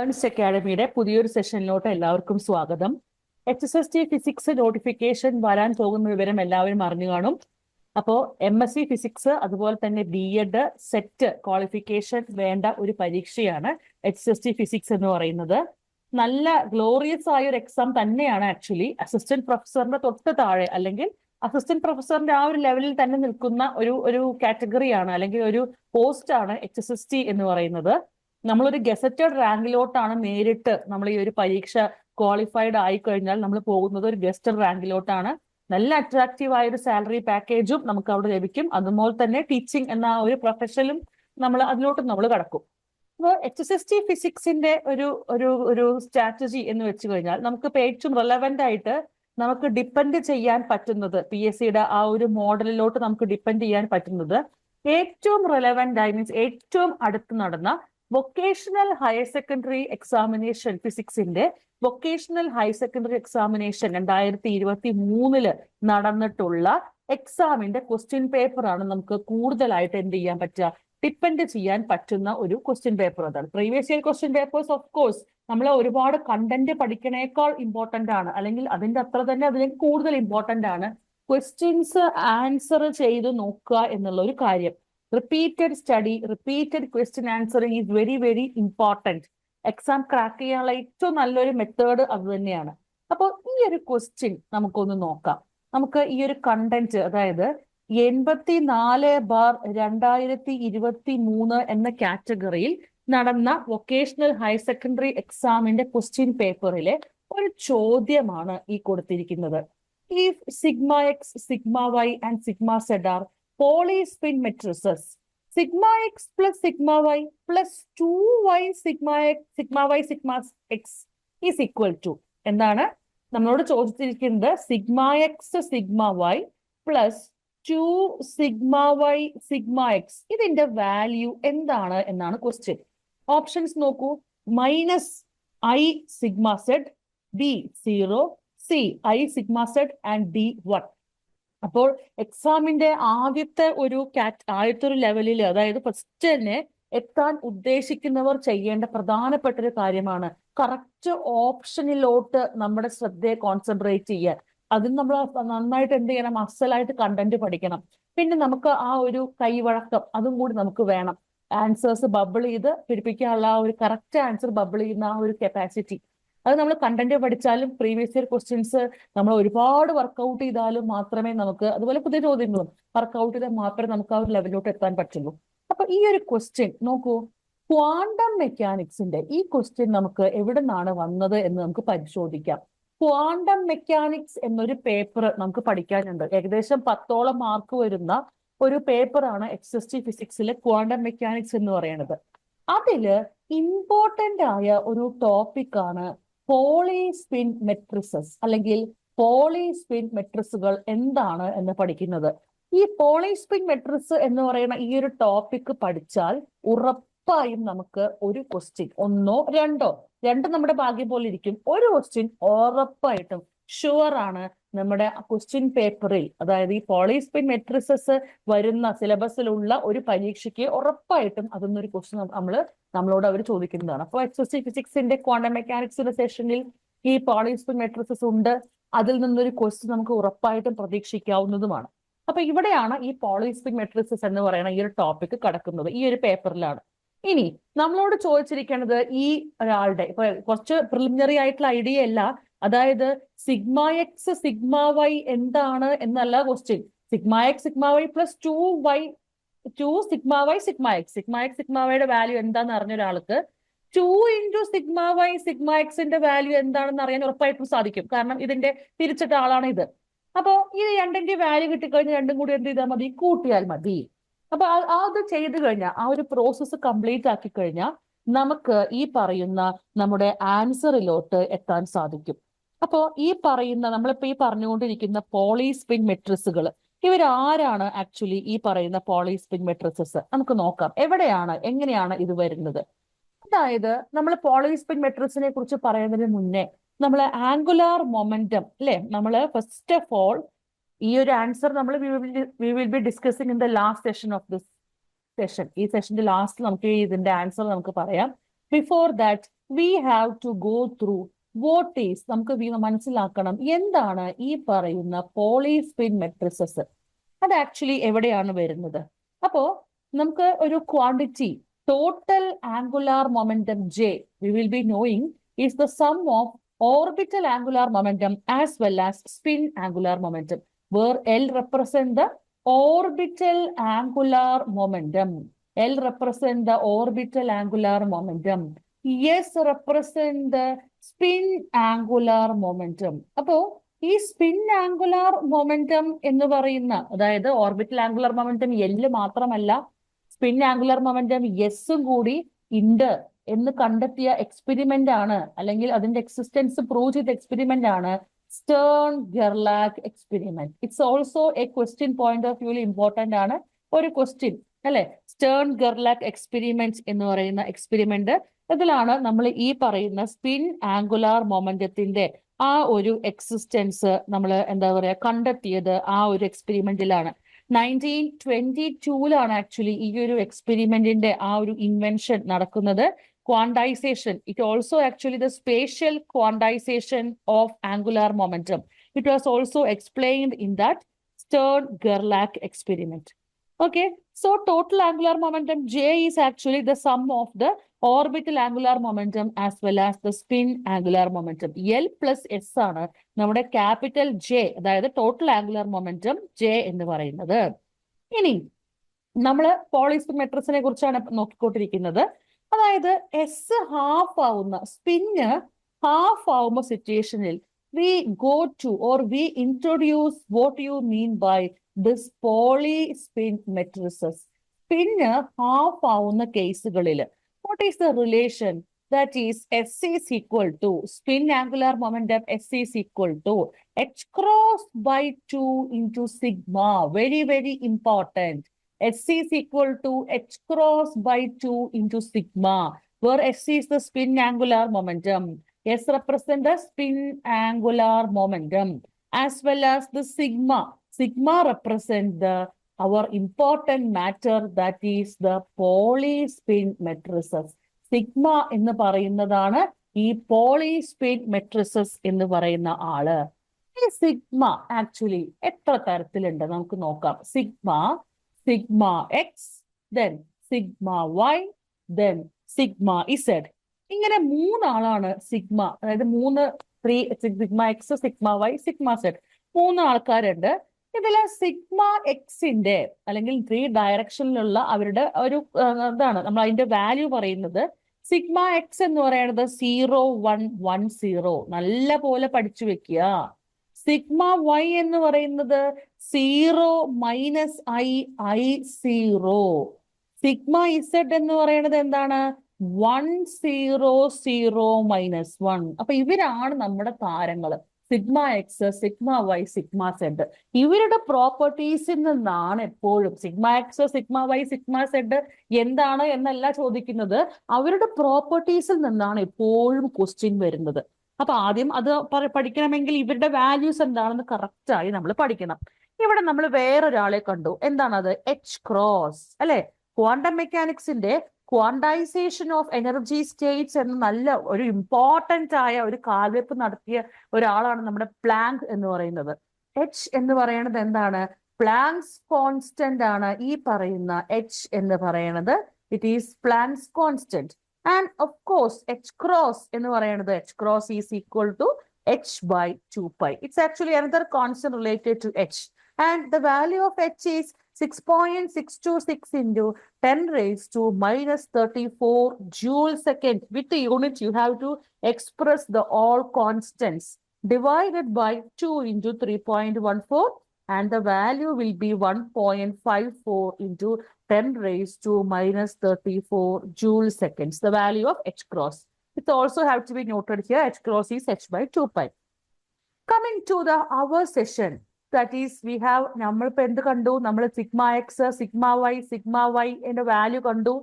Ernst അക്കാഡമിയുടെ പുതിയൊരു സെഷനിലോട്ട് എല്ലാവർക്കും സ്വാഗതം. HSST ഫിസിക്സ് നോട്ടിഫിക്കേഷൻ വരാൻ പോകുന്ന വിവരം എല്ലാവരും അറിഞ്ഞു കാണും. അപ്പോൾ MSc ഫിസിക്സ് അതുപോലെ തന്നെ BEd സെറ്റ് ക്വാളിഫിക്കേഷൻ വേണ്ട ഒരു പരീക്ഷയാണ് HSST ഫിസിക്സ് എന്ന് പറയുന്നത്. നല്ല ഗ്ലോറിയസ് ആയ ഒരു എക്സാം തന്നെയാണ്. ആക്ച്വലി അസിസ്റ്റന്റ് പ്രൊഫസറിന്റെ തൊട്ട് താഴെ അല്ലെങ്കിൽ അസിസ്റ്റന്റ് പ്രൊഫസറിന്റെ ആ ഒരു ലെവലിൽ തന്നെ നിൽക്കുന്ന ഒരു കാറ്റഗറിയാണ് അല്ലെങ്കിൽ ഒരു പോസ്റ്റ് ആണ് HSST എന്ന് പറയുന്നത്. നമ്മളൊരു ഗസറ്റഡ് റാങ്കിലോട്ടാണ് നേരിട്ട് നമ്മൾ ഈ ഒരു പരീക്ഷ ക്വാളിഫൈഡ് ആയി കഴിഞ്ഞാൽ നമ്മൾ പോകുന്നത് ഒരു ഗസറ്റഡ് റാങ്കിലോട്ടാണ്. നല്ല അട്രാക്റ്റീവ് ആയ ഒരു സാലറി പാക്കേജും നമുക്ക് അവിടെ ലഭിക്കും. അതുപോലെ തന്നെ ടീച്ചിങ് എന്ന ഒരു പ്രൊഫഷനും അതിലോട്ട് നമ്മൾ കടക്കും. അപ്പോൾ HSST ഫിസിക്സിന്റെ ഒരു ഒരു ഒരു സ്ട്രാറ്റജി എന്ന് വെച്ച് കഴിഞ്ഞാൽ നമുക്ക് ഇപ്പോൾ ഏറ്റവും റെലവെന്റ് ആയിട്ട് നമുക്ക് ഡിപ്പെൻഡ് ചെയ്യാൻ പറ്റുന്നത് PSCയുടെ ആ ഒരു മോഡലിലോട്ട് നമുക്ക് ഡിപ്പെൻഡ് ചെയ്യാൻ പറ്റുന്നത് ഏറ്റവും റെലവെന്റ് ആയി മീൻസ് ഏറ്റവും അടുത്ത് നടന്ന വൊക്കേഷണൽ ഹയർ സെക്കൻഡറി എക്സാമിനേഷൻ ഫിസിക്സിന്റെ വൊക്കേഷണൽ ഹയർ സെക്കൻഡറി എക്സാമിനേഷൻ 2023 നടന്നിട്ടുള്ള എക്സാമിന്റെ ക്വസ്റ്റ്യൻ പേപ്പർ ആണ് നമുക്ക് കൂടുതലായിട്ട് എന്ത് ചെയ്യാൻ പറ്റുക, ഡിപ്പെൻഡ് ചെയ്യാൻ പറ്റുന്ന ഒരു ക്വസ്റ്റ്യൻ പേപ്പർ. അതാണ് previous year question papers. Of course നമ്മൾ ഒരുപാട് കണ്ടന്റ് പഠിക്കണേക്കാൾ ഇമ്പോർട്ടന്റ് ആണ്, അല്ലെങ്കിൽ അതിന്റെ അത്ര തന്നെ അതിലേക്ക് കൂടുതൽ ഇമ്പോർട്ടന്റ് ആണ് ക്വസ്റ്റ്യൻസ് ആൻസർ ചെയ്ത് നോക്കുക എന്നുള്ള ഒരു കാര്യം. Repeated study, repeated question answering is very very important. Exam crack ചെയ്യാനുള്ള ഏറ്റവും നല്ലൊരു മെത്തേഡ് അത് തന്നെയാണ്. അപ്പോൾ ഈ ഒരു ക്വസ്റ്റ്യൻ നമുക്കൊന്ന് നോക്കാം. നമുക്ക് ഈ ഒരു കണ്ടന്റ്, അതായത് 84/2023 എന്ന കാറ്റഗറിയിൽ നടന്ന വൊക്കേഷണൽ ഹയർ സെക്കൻഡറി എക്സാമിന്റെ ക്വസ്റ്റ്യൻ പേപ്പറിലെ ഒരു ചോദ്യമാണ് ഈ കൊടുത്തിരിക്കുന്നത്. ഈ sigma X, sigma y and sigma z are Pauli spin matrices, sigma x plus sigma y plus 2y sigma x, sigma y sigma x is equal to എന്താണ് നമ്മളോട് ചോദിച്ചിരിക്കുന്നത്? Sigma X sigma Y plus 2 sigma Y sigma x, ഇതിന്റെ value എന്താണ് എന്നാണ് question. Options നോക്കൂ. -i sigma z, B 0, C i sigma z and D 1. അപ്പോൾ എക്സാമിന്റെ ആദ്യത്തെ ഒരു ലെവലിൽ, അതായത് ഫസ്റ്റ് തന്നെ എത്താൻ ഉദ്ദേശിക്കുന്നവർ ചെയ്യേണ്ട പ്രധാനപ്പെട്ട ഒരു കാര്യമാണ് കറക്റ്റ് ഓപ്ഷനിലോട്ട് നമ്മുടെ ശ്രദ്ധയെ കോൺസെൻട്രേറ്റ് ചെയ്യാൻ. അതിന് നമ്മൾ നന്നായിട്ട് എന്ത് ചെയ്യണം, അസലായിട്ട് കണ്ടന്റ് പഠിക്കണം. പിന്നെ നമുക്ക് ആ ഒരു കൈവഴക്കം അതും കൂടി നമുക്ക് വേണം. ആൻസേഴ്സ് ബബിൾ ചെയ്ത് പിടിപ്പിക്കാനുള്ള ആ ഒരു കറക്റ്റ് ആൻസർ ബബിൾ ചെയ്യുന്ന ആ ഒരു കപ്പാസിറ്റി, അത് നമ്മൾ കണ്ടന്റ് പഠിച്ചാലും പ്രീവിയസ് ഇയർ ക്വസ്റ്റ്യൻസ് നമ്മൾ ഒരുപാട് വർക്കൗട്ട് ചെയ്താലും മാത്രമേ നമുക്ക്, അതുപോലെ പുതിയ ചോദ്യങ്ങളും വർക്കൗട്ട് ചെയ്താൽ മാത്രമേ നമുക്ക് ആ ഒരു ലെവലിലോട്ട് എത്താൻ പറ്റുള്ളൂ. അപ്പൊ ഈ ഒരു ക്വസ്റ്റ്യൻ നോക്കൂ, ക്വാണ്ടം മെക്കാനിക്സിന്റെ ഈ ക്വസ്റ്റ്യൻ നമുക്ക് എവിടെ നിന്നാണ് വന്നത് എന്ന് നമുക്ക് പരിശോധിക്കാം. ക്വാണ്ടം മെക്കാനിക്സ് എന്നൊരു പേപ്പർ നമുക്ക് പഠിക്കാനുണ്ട്. ഏകദേശം 10ഓളം മാർക്ക് വരുന്ന ഒരു പേപ്പറാണ് HSST ഫിസിക്സിലെ ക്വാണ്ടം മെക്കാനിക്സ് എന്ന് പറയുന്നത്. അതില് ഇമ്പോർട്ടന്റ് ആയ ഒരു ടോപ്പിക്കാണ് പോളി സ്പിൻ മെട്രിസസ്, അല്ലെങ്കിൽ പോളി സ്പിൻ മെട്രിസുകൾ എന്താണ് എന്ന് പഠിക്കുന്നത്. ഈ പോളി സ്പിൻ മെട്രിസ് എന്ന് പറയുന്ന ഈ ഒരു ടോപ്പിക് പഠിച്ചാൽ ഉറപ്പായും നമുക്ക് ഒരു ക്വസ്റ്റ്യൻ, ഒന്നോ രണ്ടോ, നമ്മുടെ ഭാഗ്യം പോലെ ഇരിക്കും, ഒരു ക്വസ്റ്റ്യൻ ഉറപ്പായിട്ടും ഷുവർ ആണ് നമ്മുടെ ക്വസ്റ്റ്യൻ പേപ്പറിൽ, അതായത് ഈ പോളി സ്പിൻ മെട്രിസസ് വരുന്ന സിലബസിലുള്ള ഒരു പരീക്ഷയ്ക്ക് ഉറപ്പായിട്ടും അതൊന്നൊരു ക്വസ്റ്റ്യൻ നമ്മളോട് അവർ ചോദിക്കുന്നതാണ്. അപ്പോൾ HSST ഫിസിക്സിന്റെ ക്വാണ്ടം മെക്കാനിക്സിന്റെ സെഷനിൽ ഈ പോളി സ്പിൻ മെട്രിസസ് ഉണ്ട്. അതിൽ നിന്നൊരു ക്വസ്റ്റ്യൻ നമുക്ക് ഉറപ്പായിട്ടും പ്രതീക്ഷിക്കാവുന്നതുമാണ്. അപ്പൊ ഇവിടെയാണ് ഈ പോളി സ്പിൻ മെട്രിസസ് എന്ന് പറയുന്ന ഈ ഒരു ടോപ്പിക് കിടക്കുന്നത്, ഈ ഒരു പേപ്പറിലാണ്. ഇനി നമ്മളോട് ചോദിച്ചിരിക്കുന്നത് ഈ ഒരാളുടെ ഇപ്പൊ കുറച്ച് പ്രിലിമിനറി ആയിട്ടുള്ള ഐഡിയ അല്ല, അതായത് സിഗ്മ എക്സ് സിഗ്മ വൈ എന്താണ് എന്നല്ല question. Sigma X sigma Y plus 2 sigma Y sigma X, sigma വൈയുടെ വാല്യൂ എന്താണെന്ന് അറിഞ്ഞ ഒരാൾക്ക് 2 × സിഗ്മ വൈ സിഗ്മ എക്സിന്റെ വാല്യൂ എന്താണെന്ന് അറിയാൻ ഉറപ്പായിട്ടും സാധിക്കും. കാരണം ഇതിന്റെ തിരിച്ചിട്ട ആളാണ് ഇത്. അപ്പോ ഈ രണ്ടിന്റെ വാല്യൂ കിട്ടിക്കഴിഞ്ഞാൽ രണ്ടും കൂടി എന്ത് ചെയ്താൽ മതി, കൂട്ടിയാൽ മതി. അപ്പൊ അത് ചെയ്തു കഴിഞ്ഞാൽ, ആ ഒരു പ്രോസസ്സ് കംപ്ലീറ്റ് ആക്കി കഴിഞ്ഞാൽ നമുക്ക് ഈ പറയുന്ന നമ്മുടെ ആൻസറിലോട്ട് എത്താൻ സാധിക്കും. അപ്പോ ഈ പറയുന്ന നമ്മളിപ്പോ ഈ പറഞ്ഞുകൊണ്ടിരിക്കുന്ന പോളി സ്പിൻ മെട്രിസുകൾ, ഇവരാരാണ് ആക്ച്വലി ഈ പറയുന്ന പോളി സ്പിൻ മെട്രിസസ്? നമുക്ക് നോക്കാം എവിടെയാണ്, എങ്ങനെയാണ് ഇത് വരുന്നത്. അതായത് നമ്മൾ പോളി സ്പിൻ മെട്രിക്സിനെ കുറിച്ച് പറയുന്നതിന് മുന്നേ നമ്മൾ ആംഗുലാർ മൊമെന്റം അല്ലെ, നമ്മൾ ഫസ്റ്റ് ഓഫ് ഓൾ ഈ ഒരു ആൻസർ നമ്മൾ we will be discussing in the last session of this session. ഈ സെഷന്റെ ലാസ്റ്റ് നമുക്ക് ഇതിന്റെ ആൻസർ നമുക്ക് പറയാം. Before that we have to go through what is, നമുക്ക് മനസ്സിലാക്കണം എന്താണ് ഈ പറയുന്ന പോളിസ്പിൻ മെട്രിസസ്. അത് ആക്ച്വലി എവിടെയാണ് വരുന്നത്? അപ്പോ നമുക്ക് ഒരു quantity total angular momentum J, we will be knowing, is the sum of orbital angular momentum as well as spin angular momentum, where L represent the orbital angular momentum. L represent the orbital angular momentum. S represent the spin angular momentum. അപ്പോ ഈ spin angular momentum എന്ന് പറയുന്ന, അതായത് orbital angular momentum എല്ല് മാത്രമല്ല, spin angular momentum എസും കൂടി ഉണ്ട് എന്ന് കണ്ടെത്തിയ എക്സ്പെരിമെന്റ് ആണ്, അല്ലെങ്കിൽ അതിന്റെ എക്സിസ്റ്റൻസ് പ്രൂവ് ചെയ്ത എക്സ്പെരിമെന്റ് ആണ് സ്റ്റേൺ ഗെർലാക് experiment. It's also a question point of വ്യൂവിൽ ഇമ്പോർട്ടന്റ് ആണ് ഒരു ക്വസ്റ്റ്യൻ, അല്ലെ? സ്റ്റേൺ ഗെർലാക് എക്സ്പെരിമെന്റ് എന്ന് പറയുന്ന എക്സ്പെരിമെന്റ്, ഇതിലാണ് നമ്മൾ ഈ പറയുന്ന സ്പിൻ ആംഗുലാർ മൊമെന്റത്തിന്റെ ആ ഒരു എക്സിസ്റ്റൻസ് നമ്മൾ എന്താ പറയാ കണ്ടെത്തിയത് ആ ഒരു എക്സ്പെരിമെന്റിലാണ്. 1922 ആക്ച്വലി ഈ ഒരു എക്സ്പെരിമെന്റിന്റെ ആ ഒരു ഇൻവെൻഷൻ നടക്കുന്നത്. Quantization, it also actually the spatial quantization of angular momentum. It was also explained in that Stern ഗെർലാക് experiment. Okay, so total angular momentum J is actually the sum of the orbital angular momentum as well as the spin angular momentum. L plus S ആണ് നമ്മുടെ capital J, അതായത് total angular momentum J എന്ന് പറയുന്നത്. ഇനി നമ്മൾ പോളിസ്പിൻ മെട്രിക്സിനെ കുറിച്ചാണ് നോക്കിക്കൊണ്ടിരിക്കുന്നത്. അതായത് S half ആവുന്ന, സ്പിന്ന് ഹാഫ് ആവുന്ന സിറ്റുവേഷനിൽ we go to or we introduce what you mean by this polyspin matrices. പിന്നെ ഹാഫ് ആവുന്ന കേസുകളിൽ what is the relation? That is S is equal to spin angular momentum, S is equal to h cross by 2 into sigma. Very, very important. S is equal to h cross by 2 into sigma, where S is the spin angular momentum. S represent the spin angular momentum as well as the sigma. Sigma represent the our important matter, that is the polyspin matrices. Sigma എന്ന് പറയുന്നതാണ് ഈ polyspin matrices എന്ന് പറയുന്ന ആള്. ഈ sigma actually എത്ര തരത്തിലുണ്ട് നമുക്ക് നോക്കാം. Sigma x, then sigma y, then sigma z. ഇങ്ങനെ മൂന്നാളാണ് സിഗ്മ, അതായത് sigma X, sigma Y, sigma z, 3 ആൾക്കാരുണ്ട്. ഇതില് സിഗ്മ എക്സിന്റെ അല്ലെങ്കിൽ 3 ഡയറക്ഷനിലുള്ള അവരുടെ ഒരു ഇതാണ് നമ്മൾ അതിന്റെ വാല്യൂ പറയുന്നത്. സിഗ്മ എക്സ് എന്ന് പറയുന്നത് 0,1,1,0. നല്ല പോലെ പഠിച്ചു വെക്കുക. സിഗ്മ വൈ എന്ന് പറയുന്നത് 0-I,I,0. സിഗ്മ ഇസഡ് എന്ന് പറയുന്നത് എന്താണ്? 1,0,0-1. അപ്പൊ ഇവരാണ് നമ്മുടെ താരങ്ങൾ. Sigma X, sigma Y, sigma z. ഇവരുടെ പ്രോപ്പർട്ടീസിൽ നിന്നാണ് എപ്പോഴും sigma X, sigma Y, sigma z എന്താണ് എന്നല്ല ചോദിക്കുന്നത്, അവരുടെ പ്രോപ്പർട്ടീസിൽ നിന്നാണ് എപ്പോഴും ക്വസ്റ്റ്യൻ വരുന്നത്. അപ്പൊ ആദ്യം അത് പഠിക്കണമെങ്കിൽ ഇവരുടെ വാല്യൂസ് എന്താണെന്ന് കറക്റ്റായി നമ്മൾ പഠിക്കണം. ഇവിടെ നമ്മൾ വേറൊരാളെ കണ്ടു, എന്താണത്? എച്ച് ക്രോസ്, അല്ലെ? ക്വാണ്ടം മെക്കാനിക്സിന്റെ ക്വാണ്ടൈസേഷൻ ഓഫ് എനർജി സ്റ്റേറ്റ്സ് എന്ന നല്ല ഒരു ഇമ്പോർട്ടന്റ് ആയ ഒരു കാൽവെപ്പ് നടത്തിയ ഒരാളാണ് നമ്മുടെ പ്ലാങ്ക് എന്ന് പറയുന്നത്. എച്ച് എന്ന് പറയുന്നത് എന്താണ്? പ്ലാങ്ക്സ് കോൺസ്റ്റന്റ് ആണ് ഈ പറയുന്ന എച്ച് എന്ന് പറയുന്നത്. It is Planck's constant. And of course h cross എന്ന് പറയുന്നത്, h cross is equal to h/2π. It's actually another constant related to h. And the value of h is 6.626 into 10 raised to -34 joule second. With the unit, you have to express the all constants divided by 2 into 3.14, and the value will be 1.54 into 10 raised to -34 joule seconds. The value of h cross. It also have to be noted here. H cross is h/2π. Coming to the our session. That is, we have നമ്മളിപ്പോൾ എന്ത് കണ്ടു? നമ്മൾ sigma X, sigma Y, sigma y എന്റെ value കണ്ടു.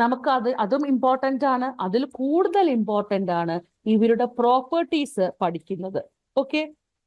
നമുക്ക് അതും important ആണ്. അതിൽ കൂടുതൽ ഇമ്പോർട്ടന്റ് ആണ് ഇവരുടെ പ്രോപ്പർട്ടീസ് പഠിക്കുന്നത്. ഓക്കെ,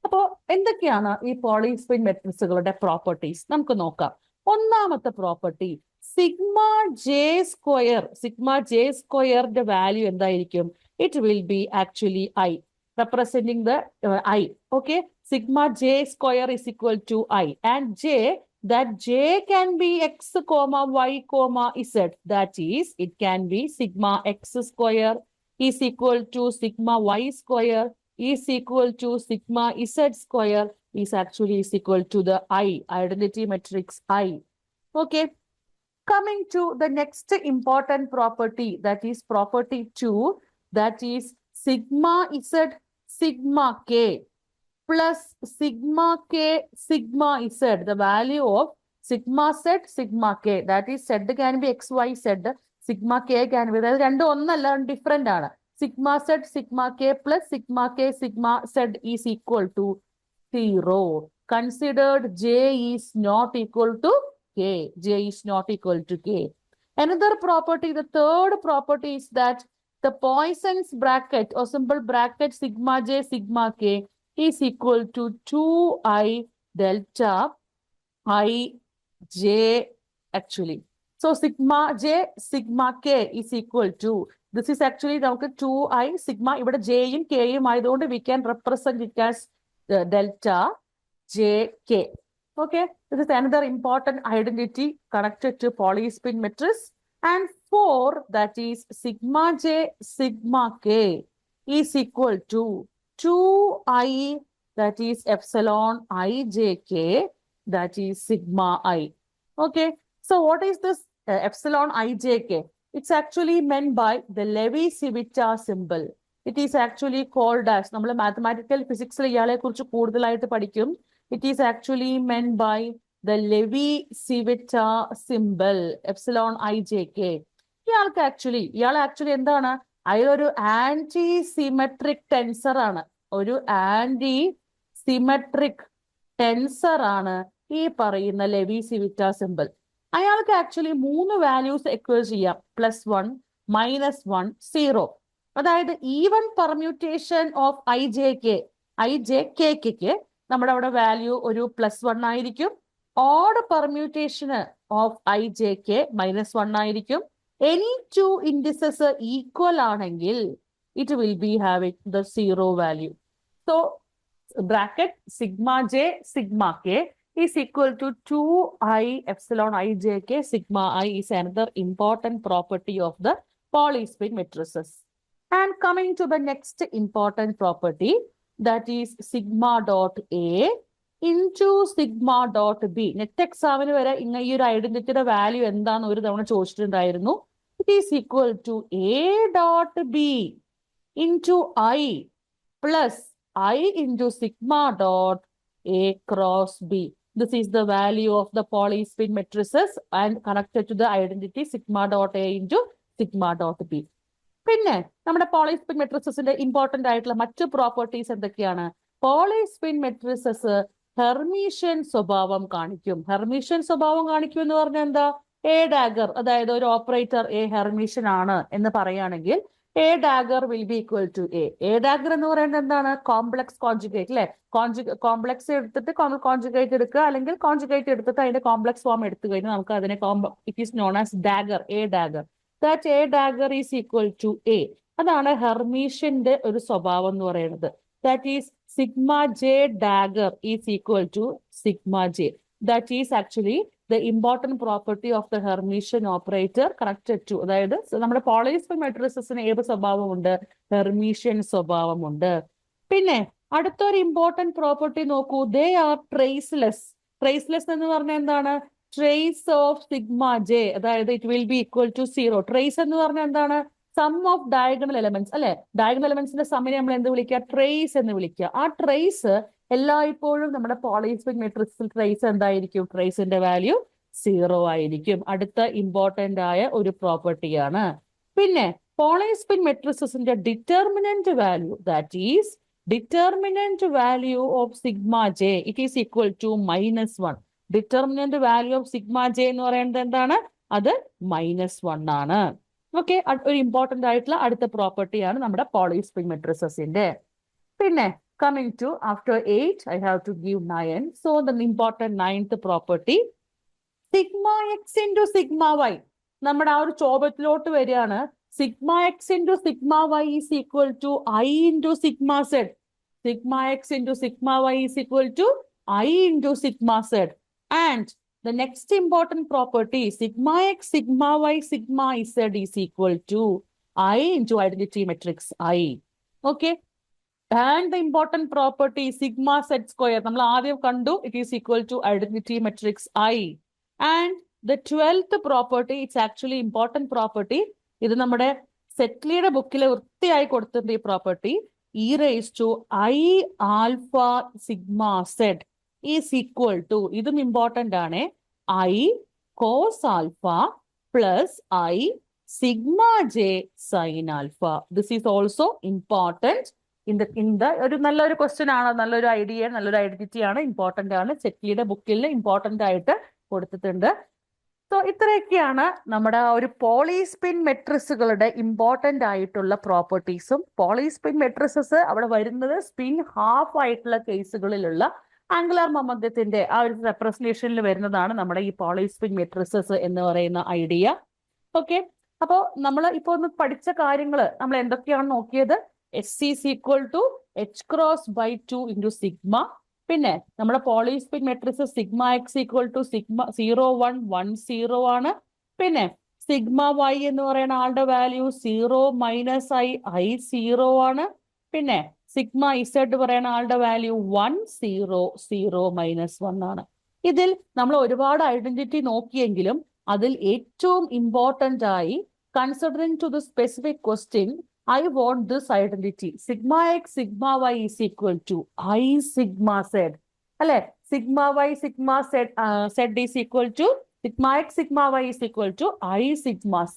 അപ്പോൾ എന്തൊക്കെയാണ് ഈ പോളിസ്പിൻ മെട്രിക്സുകളുടെ പ്രോപ്പർട്ടീസ് നമുക്ക് നോക്കാം. ഒന്നാമത്തെ property, sigma J square. Sigma J സ്ക്വയറിന്റെ വാല്യൂ എന്തായിരിക്കും? it will be actually I, representing the I. Okay, sigma j square is equal to I, and j, that j can be x comma y comma z. That is, it can be sigma x square is equal to sigma y square is equal to sigma z square is actually is equal to the I, identity matrix I. Okay. Coming to the next important property, that is property 2, that is sigma z sigma k plus sigma k sigma z, the value of sigma z sigma k, that is z can be x y z, sigma k can be, അതായത് രണ്ടും ഒന്നല്ല, different ആണ്. Sigma z sigma k plus sigma k sigma z is equal to 0, considered j is not equal to k. J is not equal to k. Another property, the third property is that the Poisson's bracket or simple bracket sigma j sigma k is equal to 2i delta I j actually. So sigma j sigma k is equal to, this is actually നമുക്ക് 2i sigma, ഇവിടെ j യും k യും ആയതുകൊണ്ട് we can represent it as delta jk. Okay, this is another important identity connected to polyspin matrix. And 4, that is sigma j sigma k is equal to 2i, that is epsilon I jk, that is sigma I. Okay, so what is this epsilon I jk? It's actually meant by the Levi-Civita symbol. It is actually called as, നമ്മൾ mathematical physics ഇയാളെ കുറിച്ച് കൂടുതലായിട്ട് പഠിക്കും. It is actually meant by the Levi-Civita symbol, epsilon I jk. ഇയാൾ actually എന്താണ്? അയാളൊരു anti symmetric tensor ആണ്. ഒരു ആന്റി സിമെട്രിക് ടെൻസർ ആണ് ഈ പറയുന്ന Levi-Civita symbol. അയാൾക്ക് ആക്ച്വലി 3 വാല്യൂസ് എക്വയർ ചെയ്യാം, +1, -1, 0. അതായത് even permutation of I J കെക്ക് നമ്മുടെ അവിടെ വാല്യൂ ഒരു +1 ആയിരിക്കും. ഓഡ് പെർമ്യൂട്ടേഷന് ഓഫ് ഐ ജെ കെ -1 ആയിരിക്കും. എനി 2 ഇൻഡിസസ് ഈക്വൽ ആണെങ്കിൽ it will be having the 0 value. So bracket sigma J sigma K is equal to 2i epsilon I jk sigma I is another important property of the polyspin matrices. And coming to the next important property, that is sigma dot A into sigma dot B. Net എക്സാമിന് വരെ ഈ ഒരു ഐഡന്റിറ്റിയുടെ value എന്താണെന്ന് ഒരു തവണ ചോദിച്ചിട്ടുണ്ടായിരുന്നു. It is equal to A dot B into I plus I into sigma dot A cross B. This is the value of the polyspin matrices and connected to the identity sigma dot A into sigma dot B. പിന്നെ നമ്മുടെ പോളിസ്പിൻ മെട്രിസസിന്റെ important ആയിട്ടുള്ള മറ്റു properties എന്തൊക്കെയാണ്? പോളിസ്പിൻ matrices Hermitian സ്വഭാവം കാണിക്കും. Hermitian സ്വഭാവം കാണിക്കും എന്ന് പറഞ്ഞാൽ എന്താ? എ ഡാഗർ, അതായത് ഒരു ഓപ്പറേറ്റർ എ ഹെർമീഷ്യൻ ആണ് എന്ന് പറയുകയാണെങ്കിൽ A dagger will be equal to A. A dagger എന്ന് പറയുന്നത് എന്താണ്? കോംപ്ലക്സ് കോൺജുഗേറ്റ് അല്ലെ? കോംപ്ലക്സ് എടുത്തിട്ട് കോൺജുഗേറ്റ് എടുക്കുക, അല്ലെങ്കിൽ കോൺജുഗേറ്റ് എടുത്തിട്ട് അതിന്റെ കോംപ്ലക്സ് ഫോം എടുത്തു കഴിഞ്ഞാൽ നമുക്ക് അതിനെ it is known as dagger, A dagger. That A dagger is equal to A. അതാണ് ഹെർമീഷ്യന്റെ ഒരു സ്വഭാവം എന്ന് പറയുന്നത്. That is sigma j dagger is equal to sigma j. That is actually the important property of the Hermitian operator connected to, അതായത് നമ്മുടെ പോളിസ്പിൻ മെട്രിസസിന് ഏത് സ്വഭാവമുണ്ട്? ഹെർമീഷ്യൻ സ്വഭാവമുണ്ട്. പിന്നെ അടുത്തൊരു ഇമ്പോർട്ടന്റ് പ്രോപ്പർട്ടി നോക്കൂ, ദേ ആർ ട്രേസ്ലെസ്. ട്രേസ്ലെസ് എന്ന് പറഞ്ഞാൽ എന്താണ്? ട്രേസ് ഓഫ് സിഗ്മ ജെ, അതായത് it will be equal to 0. Trace എന്ന് പറഞ്ഞാൽ എന്താണ്? സം ഓഫ് ഡയഗണൽ എലമെന്റ്സ് അല്ലെ? ഡയഗണൽ എലമെന്റ്സിന്റെ സമ്മിനെ നമ്മൾ എന്ത് വിളിക്കുക? ട്രേസ് എന്ന് വിളിക്കുക. ആ ട്രേസ് എല്ലായ്പ്പോഴും നമ്മുടെ പോളിസ്പിൻ മെട്രിക്സിൽ ട്രേസ് എന്തായിരിക്കും? ട്രേസിന്റെ വാല്യൂ 0 ആയിരിക്കും. അടുത്ത ഇമ്പോർട്ടന്റ് ആയ ഒരു പ്രോപ്പർട്ടിയാണ്. പിന്നെ പോളിസ്പിൻ മെട്രിസസിന്റെ determinant value, that is determinant value of sigma J, it is equal to -1. Determinant value of sigma J എന്ന് പറയുന്നത് എന്താണ്? അത് -1 ആണ്. ഓക്കെ, ഒരു ഇമ്പോർട്ടന്റ് ആയിട്ടുള്ള അടുത്ത പ്രോപ്പർട്ടിയാണ് നമ്മുടെ പോളിസ്പിൻ മെട്രിസസിന്റെ. പിന്നെ coming to after 8, I have to give 9. So the important 9th property, sigma x into sigma y. നമ്മുടെ ആ ഒരു ചോദ്യത്തിലോട്ട് വരികയാണ്. sigma x into sigma y is equal to I into sigma z. Sigma x into sigma y is equal to I into sigma z. And the next important property, sigma x, sigma y, sigma z is equal to I into identity matrix I. Okay. And the important property, sigma z square, it is equal to identity matrix I. And the 12th property, it's actually important property. This is നമ്മുടെ സെറ്റ്ലിയുടെ ബുക്കിലെ വൃത്തിയായി കൊടുത്തിട്ടുണ്ട് ഈ property. E raised to I alpha sigma z is equal to, ഇതും important ആണ്, I cos alpha plus I sigma j sin alpha. This is also important. ഒരു നല്ലൊരു question ആണ്, നല്ലൊരു ഐഡിയ, നല്ലൊരു ഐഡന്റിറ്റി ആണ്, ഇമ്പോർട്ടന്റ് ആണ്. സെറ്റ്ലിയുടെ ബുക്കിൽ ഇമ്പോർട്ടന്റ് ആയിട്ട് കൊടുത്തിട്ടുണ്ട്. സോ ഇത്രയൊക്കെയാണ് നമ്മുടെ ഒരു പോളിസ്പിൻ മെട്രിക്സുകളുടെ ഇമ്പോർട്ടന്റ് ആയിട്ടുള്ള പ്രോപ്പർട്ടീസും. പോളിസ്പിൻ മെട്രിസസ് അവിടെ വരുന്നത് സ്പിൻ ഹാഫ് ആയിട്ടുള്ള കേസുകളിലുള്ള ആംഗുലാർ മൊമെന്റത്തിന്റെ ആ ഒരു റെപ്രസെന്റേഷനിൽ വരുന്നതാണ് നമ്മുടെ ഈ പോളിസ്പിൻ മെട്രിസസ് എന്ന് പറയുന്ന ഐഡിയ. ഓക്കെ, അപ്പോൾ നമ്മൾ ഇപ്പോൾ ഒന്ന് പഠിച്ച കാര്യങ്ങൾ നമ്മൾ എന്തൊക്കെയാണ് നോക്കിയത്? S is equal to H cross by 2 into sigma. പിന്നെ നമ്മുടെ Pauli spin matrix sigma X equal to sigma 0 1 1 0 ആണ്. പിന്നെ സിഗ്മ വൈ എന്ന് പറയുന്ന ആളുടെ വാല്യൂ 0 മൈനസ് ഐ 0 ആണ്. പിന്നെ സിഗ്മ ഇസഡ് പറയുന്ന ആളുടെ വാല്യൂ 1 0 0 മൈനസ് 1 ആണ്. ഇതിൽ നമ്മൾ ഒരുപാട് ഐഡന്റിറ്റി നോക്കിയെങ്കിലും അതിൽ ഏറ്റവും ഇമ്പോർട്ടന്റ് ആയി, considering to the specific question, I want this identity. Sigma x, sigma y is equal to I sigma z. അല്ലെ, sigma y, sigma z, z is equal to sigma x, sigma y is equal to I sigma z.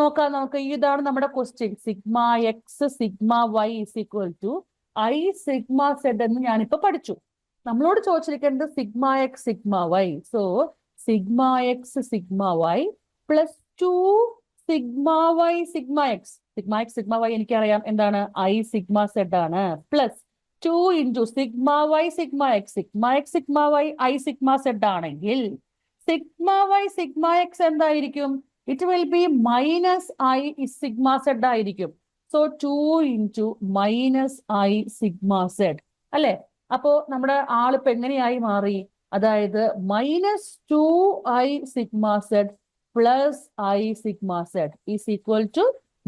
നോക്കാം, ഇതാണ് നമ്മുടെ question. Sigma X sigma y is equal to I sigma z എന്ന് ഞാനിപ്പോ പഠിച്ചു. നമ്മളോട് ചോദിച്ചിരിക്കുന്നത് sigma X sigma Y. So sigma X sigma Y plus 2 sigma Y sigma X. Sigma X sigma Y എനിക്കറിയാം എന്താണ്, ഐ സിഗ്മ സെഡ് ആണ്. Plus 2 into sigma Y sigma X. Sigma X sigma Y I sigma Z ആണെങ്കിൽ sigma Y sigma X എന്തായിരിക്കും? It will be minus I sigma Z ആയിരിക്കും. So 2 into minus I sigma Z അല്ലെ. അപ്പോ നമ്മുടെ ആളിപ്പോ എങ്ങനെയായി മാറി? അതായത് minus 2 i sigma z plus I sigma z is equal to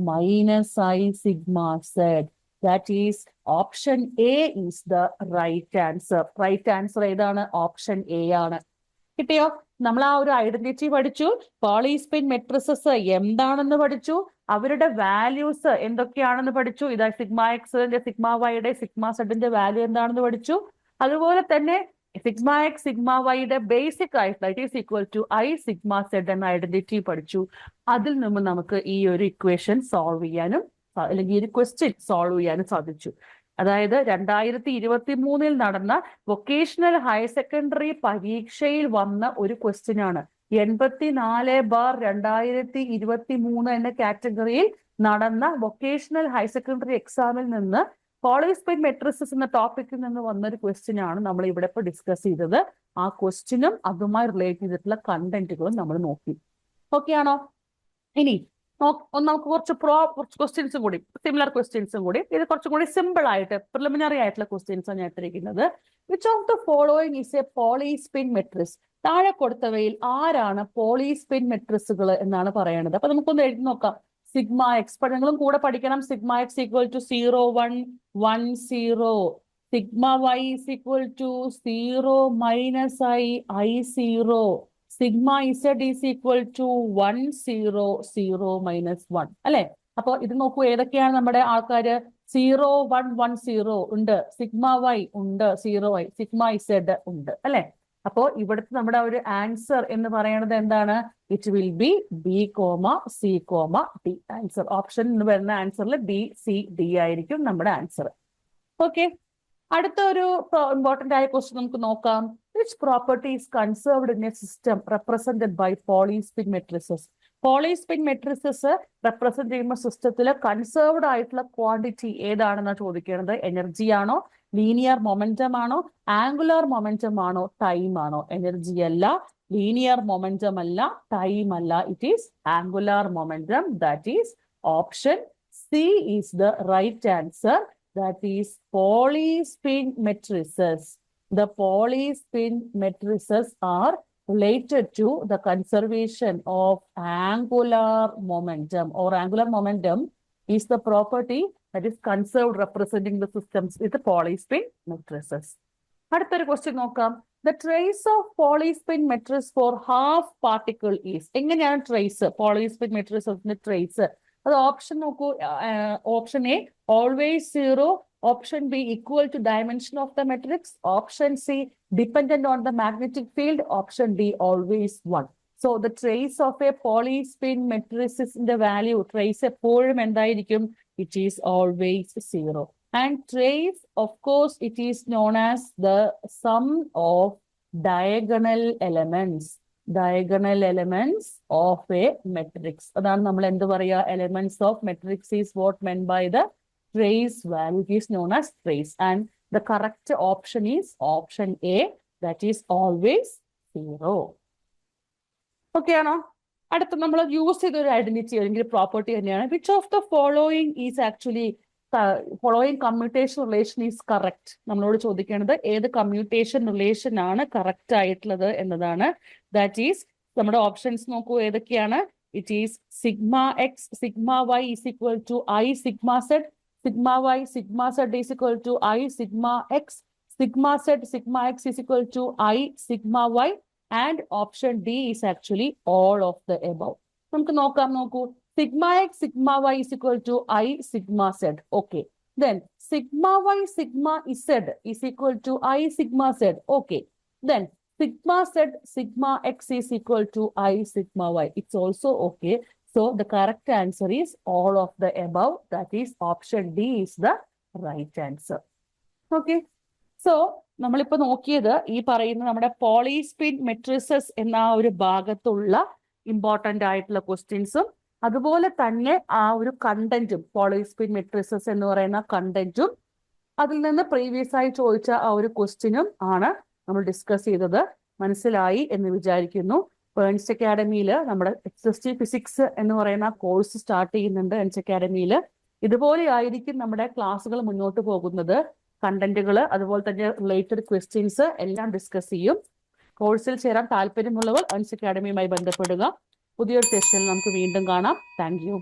minus I sigma z. That is option A is the right answer. Right answer ഏതാണ്? Option A ആണ്. കിട്ടിയോ? നമ്മൾ ആ ഒരു ഐഡന്റിറ്റി പഠിച്ചു, പോളിസ്പിൻ മെട്രിസസ് എന്താണെന്ന് പഠിച്ചു, അവരുടെ വാല്യൂസ് എന്തൊക്കെയാണെന്ന് പഠിച്ചു. ഇതാ സിഗ്മ എക്സിന്റെ സിഗ്മ വൈയുടെ സിഗ്മ സെഡിന്റെ വാല്യൂ എന്താണെന്ന് പഠിച്ചു. അതുപോലെ തന്നെ സിഗ്മ എക്സ് സിഗ്മ വൈയുടെ ബേസിക് ആയിട്ടുള്ള it is equal to i sigma z എന്ന ഐഡന്റിറ്റി പഠിച്ചു. അതിൽ നിന്ന് നമുക്ക് ഈ ഒരു ഇക്വേഷൻ സോൾവ് ചെയ്യാനും അല്ലെങ്കിൽ ഈ ഒരു ക്വസ്റ്റ്യൻ സോൾവ് ചെയ്യാനും സാധിച്ചു. അതായത് 2023 നടന്ന വൊക്കേഷണൽ ഹയർ സെക്കൻഡറി പരീക്ഷയിൽ വന്ന ഒരു ക്വസ്റ്റ്യൻ ആണ്. 84/2023 എന്ന കാറ്റഗറിയിൽ നടന്ന വൊക്കേഷണൽ ഹയർ സെക്കൻഡറി എക്സാമിൽ നിന്ന് പോളിസ്പിൻ മെട്രിസസ് എന്ന ടോപ്പിക്കിൽ നിന്ന് വന്നൊരു ക്വസ്റ്റ്യൻ ആണ് നമ്മൾ ഇവിടെ ഇപ്പോൾ ഡിസ്കസ് ചെയ്തത്. ആ ക്വസ്റ്റ്യനും അതുമായി റിലേറ്റ് ചെയ്തിട്ടുള്ള കണ്ടന്റുകളും നമ്മൾ നോക്കി. ഓക്കെ ആണോ? ഇനി നമുക്ക് കുറച്ച് ക്വസ്റ്റ്യൻസും കൂടി, സിമിലർ ക്വസ്റ്റ്യൻസും കൂടി, ഇത് കുറച്ചും കൂടി സിമ്പിൾ ആയിട്ട് പ്രിലിമിനറി ആയിട്ടുള്ള ക്വസ്റ്റ്യൻസ് ആണ് ഞാൻ ഇട്ടിരിക്കുന്നത്. Which of the following is a Pauli spin matrix? താഴെ കൊടുത്തവയിൽ ആരാണ് പോളിസ്പിൻ മെട്രിക്സുകൾ എന്നാണ് പറയുന്നത്. അപ്പൊ നമുക്കൊന്ന് എഴുതി നോക്കാം. സിഗ്മ എക്സ് നിങ്ങളും കൂടെ പഠിക്കണം. Sigma X equal to 0 1 1 0. Sigma y is equal to 0 minus i 0. Sigma z is equal to 1 0 0 minus 1 അല്ലെ. അപ്പൊ ഇത് നോക്കൂ, ഏതൊക്കെയാണ് നമ്മുടെ ആൾക്കാര്? 0 1 1 0 ഉണ്ട്, സിഗ്മ വൈ ഉണ്ട് 0 ഐ, സിഗ്മ ഇസഡ് ഉണ്ട് അല്ലെ. അപ്പോ ഇവിടുത്തെ നമ്മുടെ ഒരു ആൻസർ എന്ന് പറയുന്നത് എന്താണ്? It will B B comma C comma D. Answer option എന്ന് വരുന്ന ആൻസറിൽ ബി സി ഡി ആയിരിക്കും നമ്മുടെ ആൻസർ. ഓക്കെ, അടുത്ത ഒരു ഇമ്പോർട്ടന്റ് ആയ ക്വസ്റ്റ്യൻ നമുക്ക് നോക്കാം. Which property is conserved in a system represented by Pauli spin matrices? Pauli spin matrices represent ചെയ്യുന്ന സിസ്റ്റത്തിൽ കൺസേർവ്ഡ് ആയിട്ടുള്ള ക്വാണ്ടിറ്റി ഏതാണെന്നാണ് ചോദിക്കുന്നത്. എനർജി ആണോ, ലീനിയർ മൊമെന്റം ആണോ, ആംഗുലാർ മൊമെന്റം ആണോ, ടൈം ആണോ? എനർജി അല്ല, ലീനിയർ മൊമെന്റം അല്ല, ടൈം അല്ല, it is angular momentum, that is Option C is the right answer. That is polyspin matrices. The polyspin matrices are related to the conservation of angular momentum, or angular momentum is the property that is conserved representing the systems with the polyspin matrices. അടുത്തൊരു question നോക്കാം. The trace of polyspin matrix for half particle is. എങ്ങനെയാണ് trace, polyspin matrixന്റെ trace? അത് option നോക്കൂ. Option A always 0, option B equal to dimension of the matrix, option C dependent on the magnetic field, option D always 1. So the trace of a Pauli spin മെട്രിക്സിന്റെ value, trace എപ്പോഴും എന്തായിരിക്കും? It is always 0. And trace, of course, it is known as the sum of diagonal elements. Diagonal elements of a matrix. അതാണ് നമ്മൾ എന്ത് പറയാ? Elements of matrix is what meant by the trace value. It is known as trace. And the correct option is option A. That is always 0. Okay ആണോ? അടുത്ത നമ്മൾ use ചെയ്ത ഒരു identity അല്ലെങ്കിൽ പ്രോപ്പർട്ടി തന്നെയാണ്. Which of the following is actually following commutation relation is correct? നമ്മളോട് ചോദിക്കേണ്ടത് ഏത് കമ്മ്യൂട്ടേഷൻ റിലേഷൻ ആണ് കറക്റ്റ് ആയിട്ടുള്ളത് എന്നതാണ്. ദാറ്റ് ഈസ് നമ്മുടെ ഓപ്ഷൻസ് നോക്കൂ ഏതൊക്കെയാണ്. It is sigma X sigma y is equal to i sigma z, sigma Y sigma z is equal to i sigma X, sigma z sigma x is equal to i sigma y, and option D is actually all of the above. നമുക്ക് നോക്കാം. നോക്കൂ. Sigma x, sigma y is equal to I, sigma z. Okay. Then sigma y, sigma z is equal to I, sigma z. Okay. Then sigma z, sigma x is equal to I, sigma y. It's also okay. So the correct answer is all of the above. That is option D is the right answer. Okay. So നമ്മളിപ്പോ നോക്കിയത് ഈ പറയുന്ന നമ്മുടെ പോളിസ്പിൻ matrices എന്ന ഒരു ഭാഗത്തുള്ള important ആയിട്ടുള്ള ക്വസ്റ്റ്യൻസും അതുപോലെ തന്നെ ആ ഒരു കണ്ടന്റും, പോളിസ്പിൻ മെട്രിസസ് എന്ന് പറയുന്ന കണ്ടന്റും അതിൽ നിന്ന് പ്രീവിയസ് ആയി ചോദിച്ച ആ ഒരു ക്വസ്റ്റ്യനും ആണ് നമ്മൾ ഡിസ്കസ് ചെയ്തത്. മനസ്സിലായി എന്ന് വിചാരിക്കുന്നു. ഏൺസ്റ്റ് അക്കാഡമിയിൽ നമ്മുടെ എക്സിസ്റ്റിംഗ് ഫിസിക്സ് എന്ന് പറയുന്ന കോഴ്സ് സ്റ്റാർട്ട് ചെയ്യുന്നുണ്ട് ഏൺസ്റ്റ് അക്കാഡമിയിൽ. ഇതുപോലെ ആയിരിക്കും നമ്മുടെ ക്ലാസ്സുകൾ മുന്നോട്ട് പോകുന്നത്. കണ്ടന്റുകൾ അതുപോലെ തന്നെ റിലേറ്റഡ് ക്വസ്റ്റ്യൻസ് എല്ലാം ഡിസ്കസ് ചെയ്യും. കോഴ്സിൽ ചേരാൻ താല്പര്യമുള്ളവർ ഏൺസ്റ്റ് അക്കാഡമിയുമായി ബന്ധപ്പെടുക. പുതിയൊരു സെഷനിൽ നമുക്ക് വീണ്ടും കാണാം. Thank you.